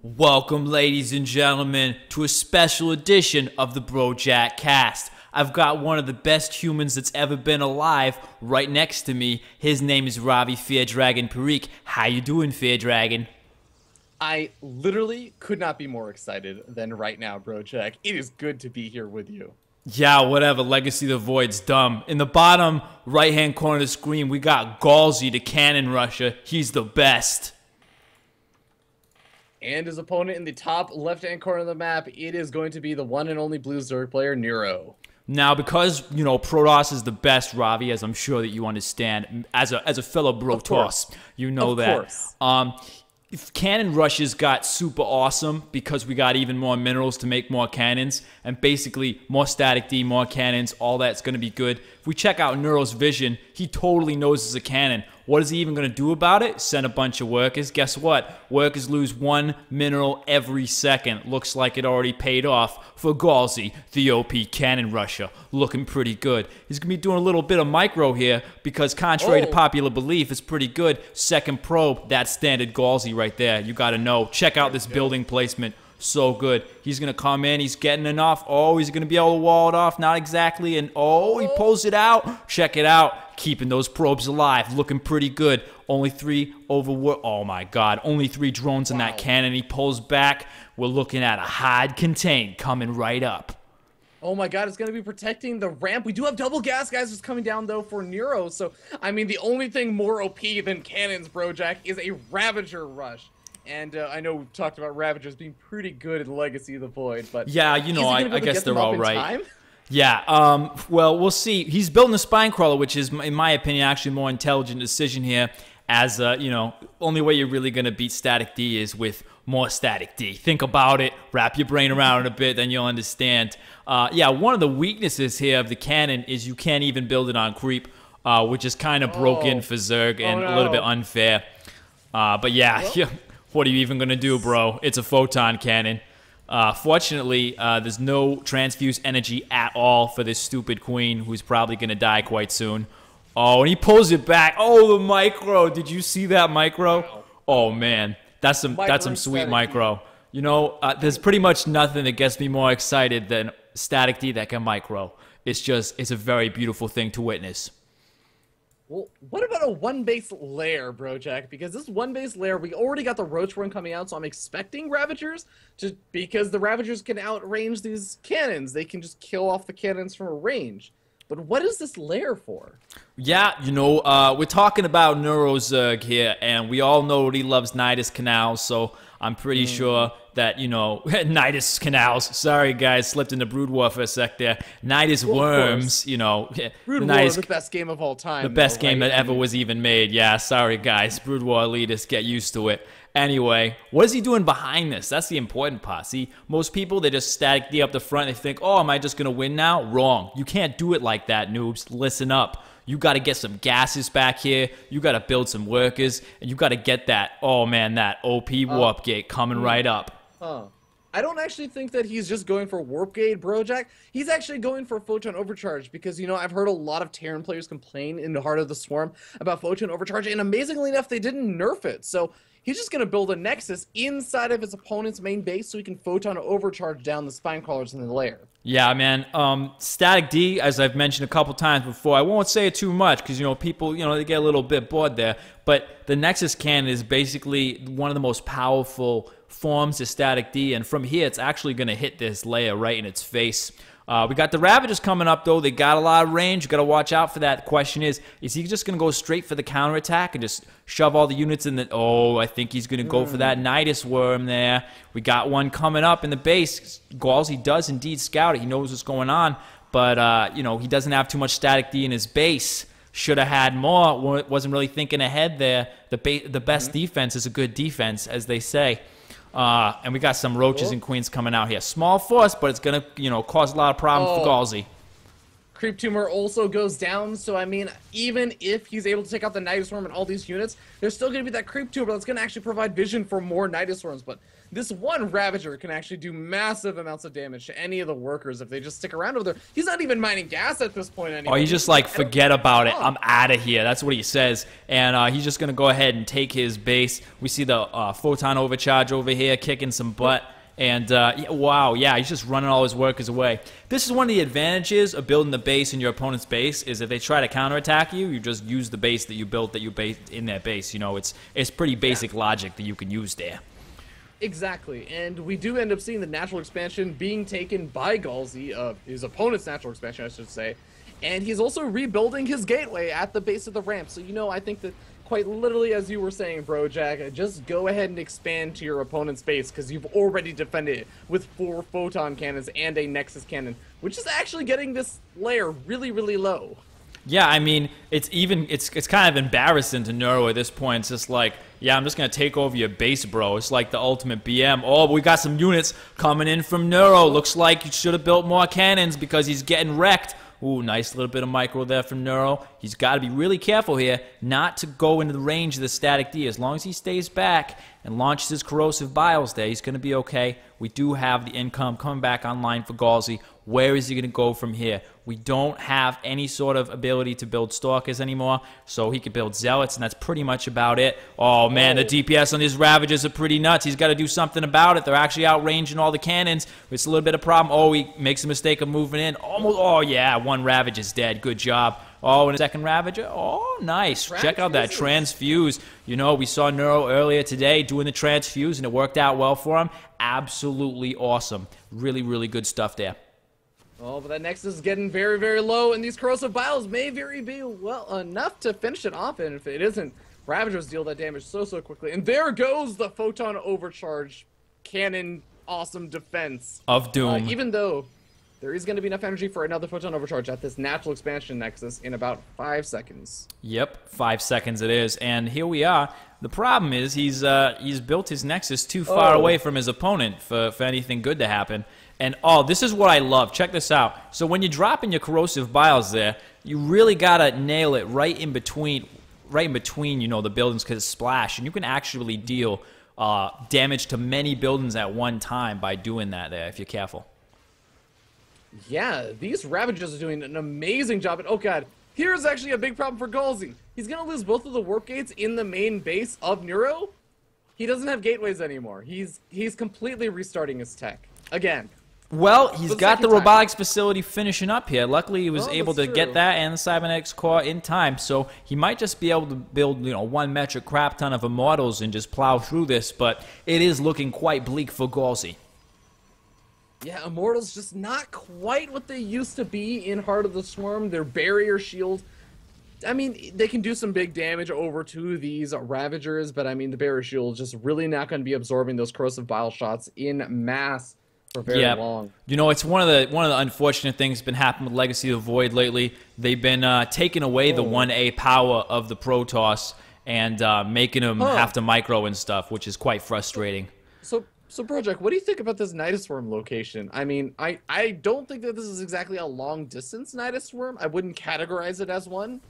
Welcome, ladies and gentlemen, to a special edition of the BroJaK cast. I've got one of the best humans that's ever been alive right next to me. His name is Ravi Fear Dragon Parikh. How you doing, Fear Dragon? I literally could not be more excited than right now, BroJaK. It is good to be here with you. Yeah, whatever. Legacy of the Void's dumb. In the bottom right-hand corner of the screen, we got Gaulzi, the cannon rusher. He's the best. And his opponent in the top left-hand corner of the map, it is going to be the one and only blue Zerg player, Neuro. Now, because, you know, Protoss is the best, Ravi, as I'm sure that you understand, as a fellow Brotoss, you know that. Of course. If Cannon Rushes got super awesome because we got even more minerals to make more cannons, and basically more static D, more cannons, all that's going to be good. If we check out Neuro's vision, he totally knows it's a cannon. What is he even going to do about it? Send a bunch of workers. Guess what? Workers lose 1 mineral every second. Looks like it already paid off for Gaulzi, the OP cannon rusher. Looking pretty good. He's going to be doing a little bit of micro here because contrary to popular belief, it's pretty good. Second probe, that's standard Gaulzi right there. You got to know. Check out this building placement. So good. He's going to come in. He's getting enough. Oh, he's going to be able to wall it off. Not exactly. And oh, he pulls it out. Check it out. Keeping those probes alive. Looking pretty good. Only 3 over... Oh, my God. Only 3 drones in that cannon. He pulls back. We're looking at a hide contain coming right up. Oh, my God. It's going to be protecting the ramp. We do have double gas guys just coming down, though, for Neuro. So, I mean, the only thing more OP than cannons, BroJaK, is a Ravager rush. And I know we've talked about Ravagers being pretty good in Legacy of the Void, but yeah, you know, I guess they're all right. Time? Yeah, well, we'll see. He's building a spine crawler, which is, in my opinion, actually a more intelligent decision here. As you know, only way you're really gonna beat static D is with more static D. Think about it, wrap your brain around it a bit, then you'll understand. Yeah, one of the weaknesses here of the cannon is you can't even build it on creep, which is kind of broken for Zerg and a little bit unfair. But yeah. Well, what are you even going to do, bro? It's a photon cannon. Fortunately, there's no transfuse energy at all for this stupid queen who's probably going to die quite soon. Oh, and he pulls it back. Oh, the micro. Did you see that micro? Oh, man. That's some sweet micro. You know, there's pretty much nothing that gets me more excited than static D that can micro. It's a very beautiful thing to witness. Well, what about a one-base lair, BroJaK? Because this one-base lair, we already got the Roach Worm coming out, so I'm expecting Ravagers, just because the Ravagers can outrange these cannons. They can just kill off the cannons from a range. But what is this lair for? Yeah, you know, we're talking about Neurozerg here, and we all know he loves Nidus Canals, so I'm pretty sure that, you know, Nidus Canals, sorry guys, slipped into Brood War for a sec there. Nidus Worms, you know. Brood War, the best game of all time. The best game that ever was even made. Yeah, sorry guys. Brood War elitists, get used to it. Anyway, what is he doing behind this? That's the important part. See, most people, they just static D up the front. They think, oh, am I just going to win now? Wrong. You can't do it like that, noobs. Listen up. You got to get some gases back here. You got to build some workers. And you got to get that, oh man, that OP warp gate coming right up. I don't actually think that he's just going for warp gate, BroJaK. He's actually going for photon overcharge because, you know, I've heard a lot of Terran players complain in the Heart of the Swarm about photon overcharge, and amazingly enough, they didn't nerf it. So he's just going to build a nexus inside of his opponent's main base so he can photon overcharge down the spine crawlers in the lair. Yeah, man. Static D, as I've mentioned a couple times before, I won't say it too much because, you know, people, you know, they get a little bit bored there. But the Nexus cannon is basically one of the most powerful forms of static D, and from here, it's actually going to hit this layer right in its face. We got the Ravagers coming up, though. They got a lot of range. You got to watch out for that. The question is he just going to go straight for the counterattack and just shove all the units in the... Oh, I think he's going to go for that Nidus Worm there. We got one coming up in the base. Gaulzi does indeed scout it. He knows what's going on, but, you know, he doesn't have too much static D in his base. Should have had more. Wasn't really thinking ahead there. The best defense is a good defense, as they say. And we got some Roaches and Queens coming out here. Small force, but it's going to, you know, cause a lot of problems for Gaulzi. Creep Tumor also goes down, so I mean, even if he's able to take out the Nidusworm and all these units, there's still going to be that Creep Tumor that's going to actually provide vision for more Nidusworms, but this one Ravager can actually do massive amounts of damage to any of the workers if they just stick around over there. He's not even mining gas at this point anymore. Oh, he's just like, forget about it. I'm out of here. That's what he says. And he's just going to go ahead and take his base. We see the Photon Overcharge over here kicking some butt. And, wow, yeah, he's just running all his workers away. This is one of the advantages of building the base in your opponent's base, is if they try to counterattack you, you just use the base that you built that you based in their base. You know, it's pretty basic logic that you can use there. Exactly, and we do end up seeing the natural expansion being taken by Gaulzi, his opponent's natural expansion, I should say. And he's also rebuilding his gateway at the base of the ramp. So, you know, I think that quite literally, as you were saying, BroJaK, just go ahead and expand to your opponent's base, because you've already defended it with 4 photon cannons and a Nexus cannon, which is actually getting this layer really, really low. Yeah, I mean, it's kind of embarrassing to Neuro at this point. It's just like, yeah, I'm just going to take over your base, bro. It's like the ultimate BM. Oh, but we got some units coming in from Neuro. Looks like you should have built more cannons because he's getting wrecked. Ooh, nice little bit of micro there from Neuro. He's got to be really careful here not to go into the range of the static D. As long as he stays back and launches his corrosive biles there, he's going to be okay. We do have the income coming back online for Gaulzi. Where is he going to go from here? We don't have any sort of ability to build Stalkers anymore, so he could build Zealots, and that's pretty much about it. Oh, man, the DPS on these Ravagers are pretty nuts. He's got to do something about it. They're actually outranging all the cannons. It's a little bit of a problem. Oh, he makes a mistake of moving in. Almost. Oh, yeah, one Ravager's dead. Good job. Oh, and a second Ravager. Oh, nice. Check out that transfuse. You know, we saw Neuro earlier today doing the transfuse, and it worked out well for him. Absolutely awesome. Really, really good stuff there. Oh, but that Nexus is getting very, very low, and these corrosive biles may very be, well, enough to finish it off, and if it isn't, Ravagers deal that damage so quickly. And there goes the Photon Overcharge cannon awesome defense. Of Doom. Even though there is going to be enough energy for another Photon Overcharge at this natural expansion Nexus in about 5 seconds. Yep, 5 seconds it is, and here we are. The problem is he's built his Nexus too far away from his opponent for anything good to happen. And, oh, this is what I love. Check this out. So when you're dropping your corrosive biles there, you really got to nail it right in between, you know, the buildings, because it's splash. And you can actually deal damage to many buildings at one time by doing that there, if you're careful. Yeah, these Ravagers are doing an amazing job. And, oh, God, here's actually a big problem for Gaulzi. He's going to lose both of the warp gates in the main base of Neuro. He doesn't have gateways anymore. He's completely restarting his tech. Again. Well, he's got the robotics facility finishing up here. Luckily, he was able to get that and the cybernetics core in time, so he might just be able to build, you know, 1 metric crap ton of Immortals and just plow through this, but it is looking quite bleak for Gaulzi. Yeah, Immortals just not quite what they used to be in Heart of the Swarm. Their barrier shield, I mean, they can do some big damage over to these Ravagers, but I mean, the barrier shield is just really not going to be absorbing those corrosive bile shots in mass. For very long. You know, it's one of the unfortunate things that's been happening with Legacy of the Void lately. They've been taking away the 1A power of the Protoss and making them have to micro and stuff, which is quite frustrating. So BroJaK, what do you think about this Nidusworm location? I mean, I don't think that this is exactly a long distance Nidusworm. I wouldn't categorize it as one.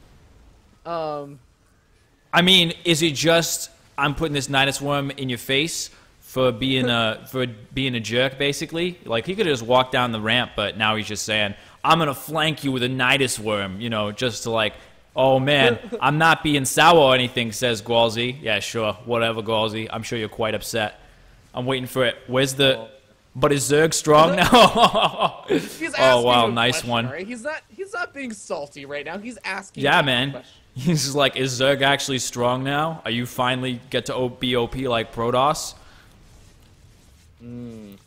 I mean, is it just I'm putting this Nidusworm in your face for being a jerk, basically? Like, he could have just walked down the ramp, but now he's just saying, I'm gonna flank you with a Nidusworm, you know, just to like, oh man, I'm not being sour or anything, says Gaulzi. Yeah, sure, whatever, Gaulzi. I'm sure you're quite upset. I'm waiting for it. Where's the... But is Zerg strong now? Oh wow, nice one. Right? He's not being salty right now. He's asking. Yeah, man. He's just like, is Zerg actually strong now? Are you finally get to be OP like Protoss?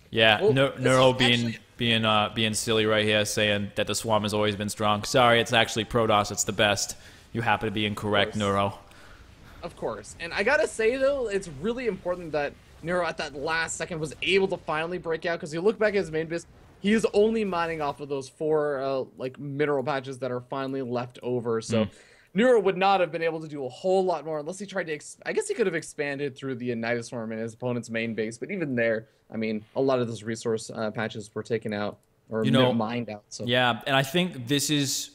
Yeah, well, Neuro being silly right here, saying that the Swarm has always been strong. Sorry, it's actually Protoss. It's the best. You happen to be incorrect, Neuro. Of course. And I gotta say, though, it's really important that Neuro at that last second was able to finally break out, because you look back at his main base, he is only mining off of those 4 like mineral patches that are finally left over. So Neuro would not have been able to do a whole lot more unless he tried to... I guess he could have expanded through the Nidusworm in his opponent's main base, but even there, I mean, a lot of those resource patches were taken out or mined out. So yeah, and I think this is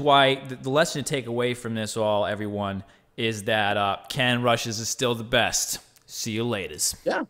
why the lesson to take away from this all, everyone, is that Cannon Rushes is still the best. See you laters. Yeah.